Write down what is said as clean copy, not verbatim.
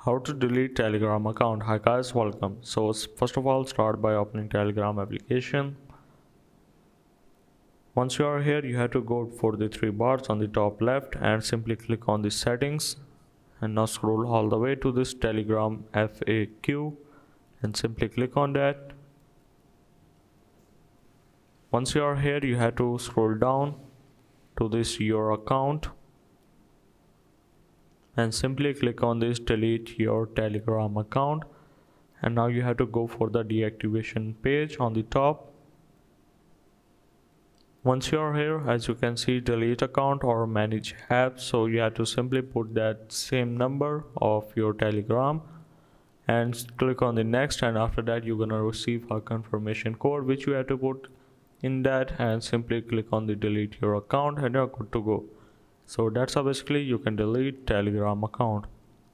How to delete Telegram account. Hi guys, welcome. So first of all, start by opening Telegram application. Once you are here, you have to go for the three bars on the top left and simply click on the settings, and now scroll all the way to this Telegram FAQ and simply click on that. Once you are here, you have to scroll down to this your account and simply click on this delete your Telegram account, and now you have to go for the deactivation page on the top. Once you are here, as you can see, delete account or manage apps, so you have to simply put that same number of your Telegram and click on the next, and after that you're gonna receive a confirmation code which you have to put in that, and simply click on the delete your account and you're good to go. So that's how basically you can delete Telegram account.